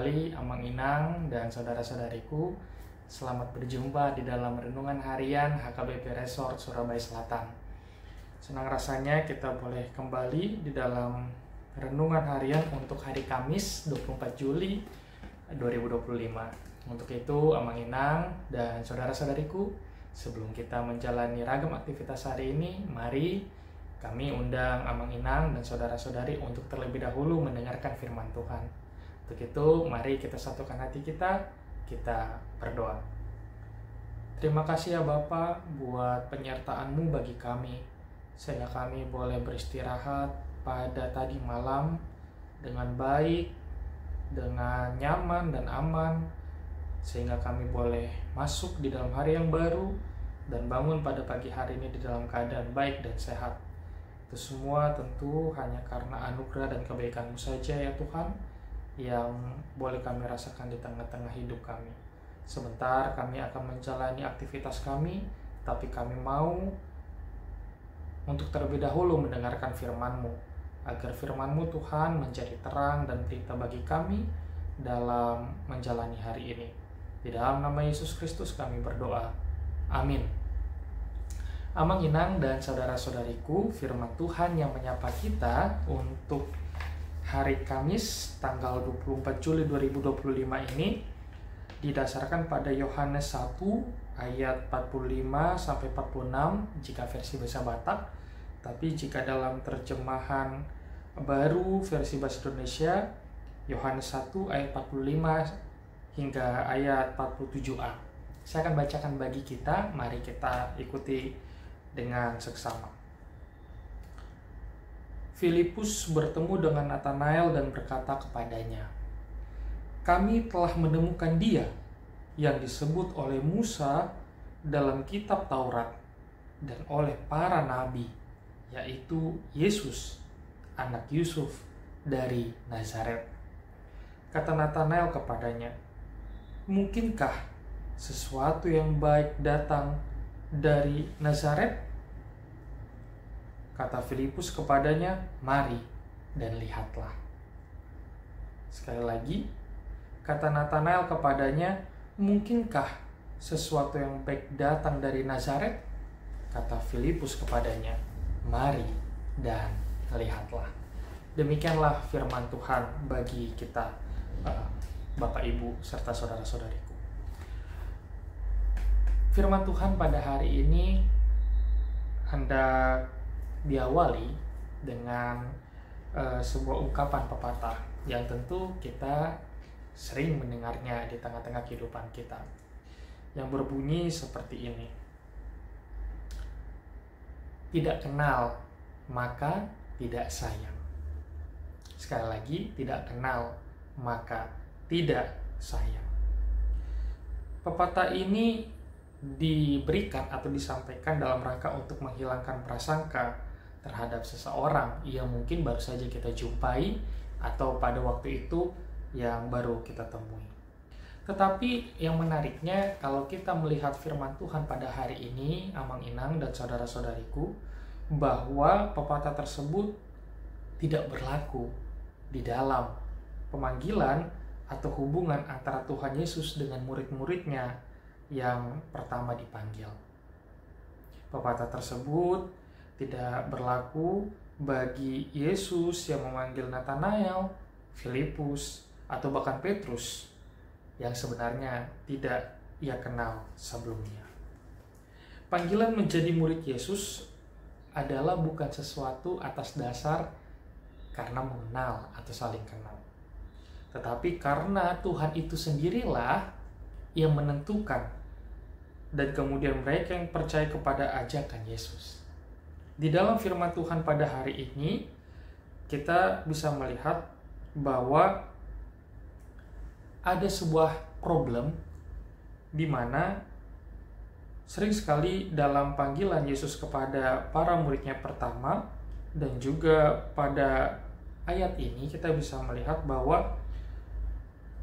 kembali Amang Inang dan saudara-saudariku. Selamat berjumpa di dalam Renungan Harian HKBP Resort Surabaya Selatan. Senang rasanya kita boleh kembali di dalam Renungan Harian untuk hari Kamis 24 Juli 2025. Untuk itu Amang Inang dan saudara-saudariku, sebelum kita menjalani ragam aktivitas hari ini, mari kami undang Amang Inang dan saudara-saudari untuk terlebih dahulu mendengarkan firman Tuhan. Untuk itu, mari kita satukan hati kita berdoa. Terima kasih ya Bapa buat penyertaan-Mu bagi kami, sehingga kami boleh beristirahat pada tadi malam dengan baik, dengan nyaman dan aman, sehingga kami boleh masuk di dalam hari yang baru dan bangun pada pagi hari ini di dalam keadaan baik dan sehat. Itu semua tentu hanya karena anugerah dan kebaikan-Mu saja ya Tuhan, yang boleh kami rasakan di tengah-tengah hidup kami. Sebentar kami akan menjalani aktivitas kami, tapi kami mau untuk terlebih dahulu mendengarkan firman-Mu, agar firman-Mu Tuhan menjadi terang dan berita bagi kami dalam menjalani hari ini. Di dalam nama Yesus Kristus kami berdoa. Amin. Amang Inang dan saudara-saudariku, firman Tuhan yang menyapa kita untuk hari Kamis tanggal 24 Juli 2025 ini didasarkan pada Yohanes 1 ayat 45-46 jika versi bahasa Batak. Tapi jika dalam terjemahan baru versi bahasa Indonesia, Yohanes 1 ayat 45 hingga ayat 47a. Saya akan bacakan bagi kita, mari kita ikuti dengan seksama. Filipus bertemu dengan Natanael dan berkata kepadanya, "Kami telah menemukan Dia yang disebut oleh Musa dalam kitab Taurat dan oleh para nabi, yaitu Yesus, anak Yusuf dari Nazaret." Kata Natanael kepadanya, "Mungkinkah sesuatu yang baik datang dari Nazaret?" Kata Filipus kepadanya, "Mari dan lihatlah." Sekali lagi, kata Natanael kepadanya, "Mungkinkah sesuatu yang baik datang dari Nazaret?" Kata Filipus kepadanya, "Mari dan lihatlah." Demikianlah firman Tuhan bagi kita, Bapak Ibu serta saudara-saudariku. Firman Tuhan pada hari ini hendak diawali dengan sebuah ungkapan pepatah yang tentu kita sering mendengarnya di tengah-tengah kehidupan kita, yang berbunyi seperti ini: tidak kenal maka tidak sayang. Sekali lagi, tidak kenal maka tidak sayang. Pepatah ini diberikan atau disampaikan dalam rangka untuk menghilangkan prasangka terhadap seseorang yang mungkin baru saja kita jumpai atau pada waktu itu yang baru kita temui. Tetapi yang menariknya, kalau kita melihat firman Tuhan pada hari ini, Amang Inang dan saudara-saudariku, bahwa pepatah tersebut tidak berlaku di dalam pemanggilan atau hubungan antara Tuhan Yesus dengan murid-muridnya yang pertama dipanggil. Pepatah tersebut tidak berlaku bagi Yesus yang memanggil Natanael, Filipus, atau bahkan Petrus yang sebenarnya tidak ia kenal sebelumnya. Panggilan menjadi murid Yesus adalah bukan sesuatu atas dasar karena mengenal atau saling kenal, tetapi karena Tuhan itu sendirilah yang menentukan, dan kemudian mereka yang percaya kepada ajakan Yesus. Di dalam firman Tuhan pada hari ini, kita bisa melihat bahwa ada sebuah problem di mana sering sekali dalam panggilan Yesus kepada para muridnya pertama dan juga pada ayat ini kita bisa melihat bahwa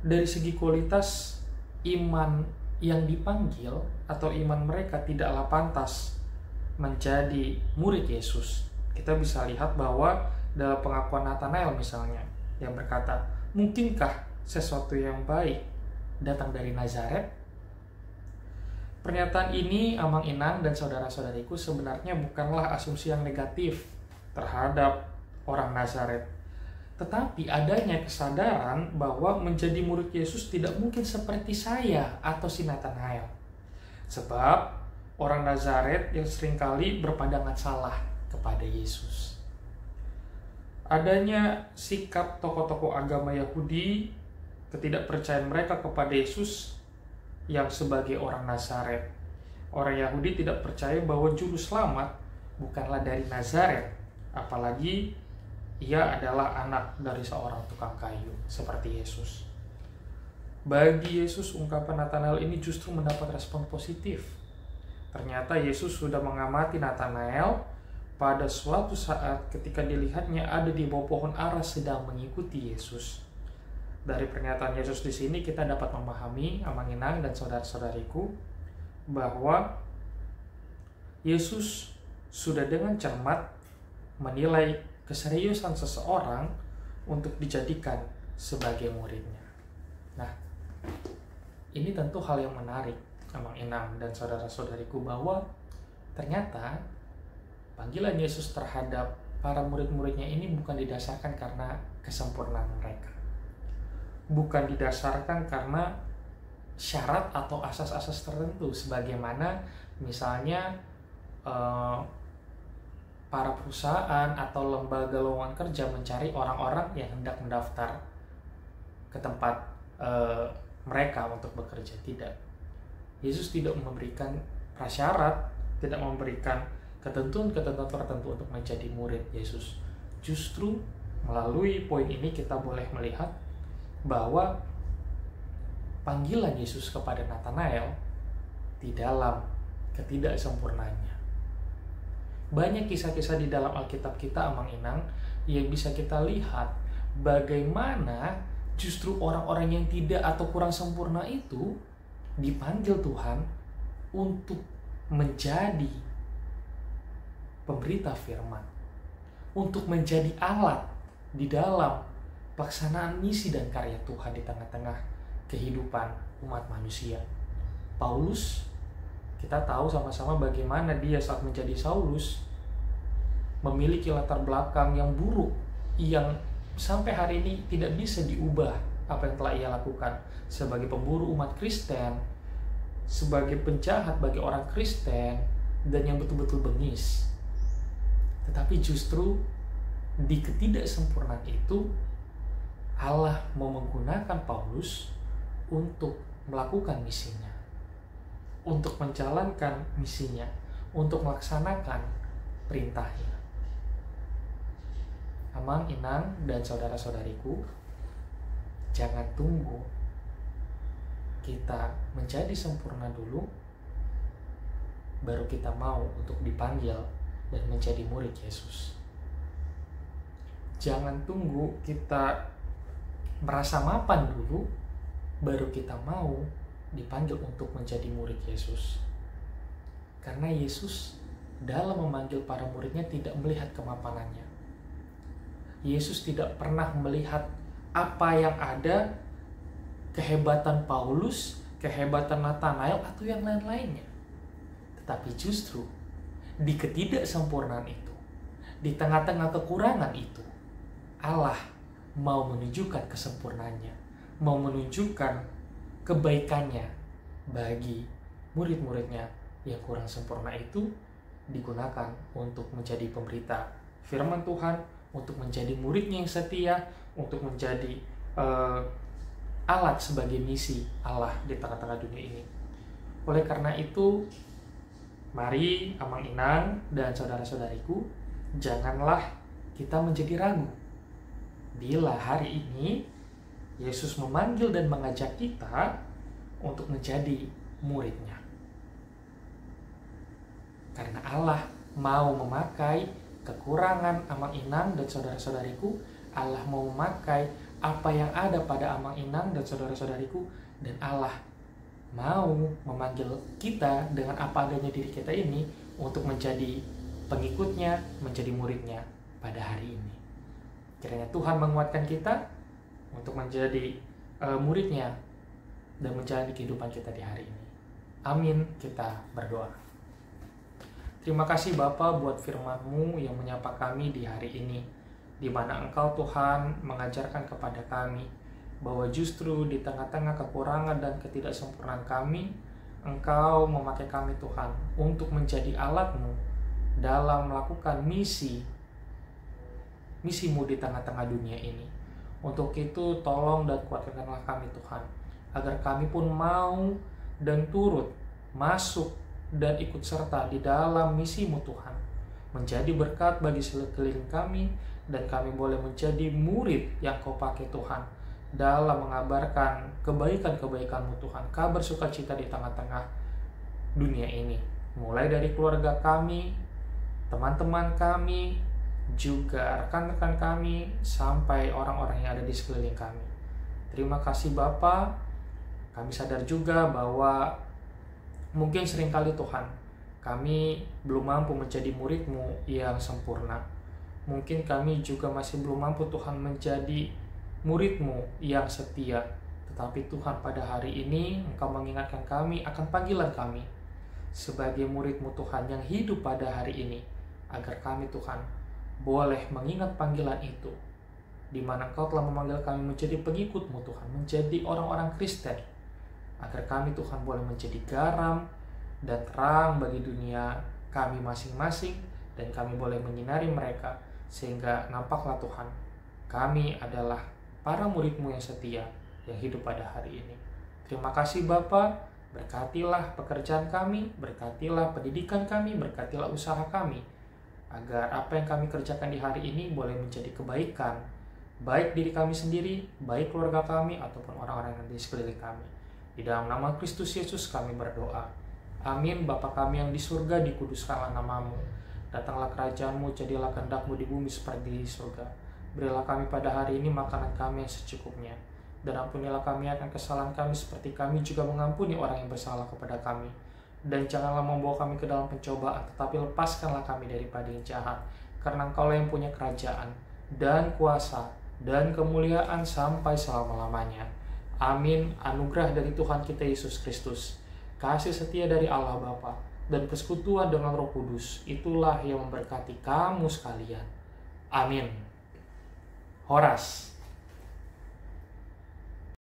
dari segi kualitas iman yang dipanggil atau iman mereka tidaklah pantas menjadi murid Yesus. Kita bisa lihat bahwa dalam pengakuan Natanael misalnya, yang berkata, "Mungkinkah sesuatu yang baik datang dari Nazaret? Pernyataan ini, Amang Inang dan saudara-saudariku, sebenarnya bukanlah asumsi yang negatif terhadap orang Nazaret, tetapi adanya kesadaran bahwa menjadi murid Yesus tidak mungkin seperti saya atau si Nathanael. Sebab orang Nazaret yang seringkali berpandangan salah kepada Yesus. Adanya sikap tokoh-tokoh agama Yahudi, ketidakpercayaan mereka kepada Yesus yang sebagai orang Nazaret. Orang Yahudi tidak percaya bahwa juru selamat bukanlah dari Nazaret, apalagi ia adalah anak dari seorang tukang kayu seperti Yesus. Bagi Yesus, ungkapan Nathanael ini justru mendapat respon positif. Ternyata Yesus sudah mengamati Nathanael pada suatu saat ketika dilihatnya ada di bawah pohon ara sedang mengikuti Yesus. Dari pernyataan Yesus di sini kita dapat memahami, Amang Inang dan saudara-saudariku, bahwa Yesus sudah dengan cermat menilai keseriusan seseorang untuk dijadikan sebagai muridnya. Nah, ini tentu hal yang menarik, Amang Inang dan saudara-saudariku, bahwa ternyata panggilan Yesus terhadap para murid-muridnya ini bukan didasarkan karena kesempurnaan mereka. Bukan didasarkan karena syarat atau asas-asas tertentu, sebagaimana misalnya para perusahaan atau lembaga lowongan kerja mencari orang-orang yang hendak mendaftar ke tempat mereka untuk bekerja. Tidak. Yesus tidak memberikan prasyarat, tidak memberikan ketentuan-ketentuan tertentu untuk menjadi murid Yesus. Justru melalui poin ini kita boleh melihat bahwa panggilan Yesus kepada Nathanael di dalam ketidaksempurnaannya. Banyak kisah-kisah di dalam Alkitab kita, Amang Inang, yang bisa kita lihat bagaimana justru orang-orang yang tidak atau kurang sempurna itu dipanggil Tuhan untuk menjadi pemberita firman, untuk menjadi alat di dalam pelaksanaan misi dan karya Tuhan di tengah-tengah kehidupan umat manusia. Paulus, kita tahu sama-sama bagaimana dia saat menjadi Saulus memiliki latar belakang yang buruk, yang sampai hari ini tidak bisa diubah apa yang telah ia lakukan sebagai pemburu umat Kristen, sebagai penjahat bagi orang Kristen, dan yang betul-betul bengis. Tetapi justru di ketidaksempurnaan itu Allah mau menggunakan Paulus untuk melakukan misinya, untuk menjalankan misinya, untuk melaksanakan perintahnya. Amang Inang dan saudara-saudariku, jangan tunggu kita menjadi sempurna dulu, baru kita mau untuk dipanggil dan menjadi murid Yesus. Jangan tunggu kita merasa mapan dulu, baru kita mau dipanggil untuk menjadi murid Yesus. Karena Yesus dalam memanggil para muridnya tidak melihat kemapanannya. Yesus tidak pernah melihat apa yang ada, kehebatan Paulus, kehebatan Nathanael, atau yang lain-lainnya. Tetapi justru di ketidaksempurnaan itu, di tengah-tengah kekurangan itu, Allah mau menunjukkan kesempurnaannya, mau menunjukkan kebaikannya bagi murid-muridnya yang kurang sempurna itu, digunakan untuk menjadi pemberita firman Tuhan, untuk menjadi muridnya yang setia, untuk menjadi alat sebagai misi Allah di tengah-tengah dunia ini. Oleh karena itu, mari Amang Inang dan saudara-saudariku, janganlah kita menjadi ragu bila hari ini Yesus memanggil dan mengajak kita untuk menjadi muridnya. Karena Allah mau memakai kekurangan Amang Inang dan saudara-saudariku, Allah mau memakai apa yang ada pada Amang Inang dan saudara-saudariku, dan Allah mau memanggil kita dengan apa adanya diri kita ini untuk menjadi pengikutnya, menjadi muridnya pada hari ini. Kiranya Tuhan menguatkan kita untuk menjadi muridnya dan menjalani kehidupan kita di hari ini. Amin, kita berdoa. Terima kasih Bapa buat firman-Mu yang menyapa kami di hari ini, di mana Engkau Tuhan mengajarkan kepada kami bahwa justru di tengah-tengah kekurangan dan ketidaksempurnaan kami, Engkau memakai kami Tuhan untuk menjadi alat-Mu dalam melakukan misi-Mu di tengah-tengah dunia ini. Untuk itu tolong dan kuatkanlah kami Tuhan, agar kami pun mau dan turut masuk dan ikut serta di dalam misi-Mu Tuhan, menjadi berkat bagi sekeliling kami, dan kami boleh menjadi murid yang Kau pakai Tuhan dalam mengabarkan kebaikan-kebaikan-Mu Tuhan, kabar sukacita di tengah-tengah dunia ini, mulai dari keluarga kami, teman-teman kami, juga rekan-rekan kami, sampai orang-orang yang ada di sekeliling kami. Terima kasih Bapa. Kami sadar juga bahwa mungkin seringkali Tuhan, kami belum mampu menjadi murid-Mu yang sempurna. Mungkin kami juga masih belum mampu Tuhan menjadi murid-Mu yang setia. Tetapi Tuhan, pada hari ini Engkau mengingatkan kami akan panggilan kami sebagai murid-Mu Tuhan yang hidup pada hari ini, agar kami Tuhan boleh mengingat panggilan itu, di mana Engkau telah memanggil kami menjadi pengikut-Mu Tuhan, menjadi orang-orang Kristen, agar kami Tuhan boleh menjadi garam dan terang bagi dunia kami masing-masing, dan kami boleh menyinari mereka, sehingga nampaklah Tuhan, kami adalah para murid-Mu yang setia, yang hidup pada hari ini. Terima kasih Bapa, berkatilah pekerjaan kami, berkatilah pendidikan kami, berkatilah usaha kami, agar apa yang kami kerjakan di hari ini boleh menjadi kebaikan, baik diri kami sendiri, baik keluarga kami, ataupun orang-orang yang di sekeliling kami. Di dalam nama Kristus Yesus kami berdoa. Amin. Bapa kami yang di surga, dikuduskanlah nama-Mu. Datanglah kerajaan-Mu, jadilah kehendak-Mu di bumi seperti di surga. Berilah kami pada hari ini makanan kami yang secukupnya. Dan ampunilah kami akan kesalahan kami, seperti kami juga mengampuni orang yang bersalah kepada kami. Dan janganlah membawa kami ke dalam pencobaan, tetapi lepaskanlah kami daripada yang jahat. Karena Engkaulah yang punya kerajaan, dan kuasa, dan kemuliaan sampai selama-lamanya. Amin. Anugerah dari Tuhan kita Yesus Kristus, kasih setia dari Allah Bapa, dan persekutuan dengan Roh Kudus, itulah yang memberkati kamu sekalian. Amin. Horas.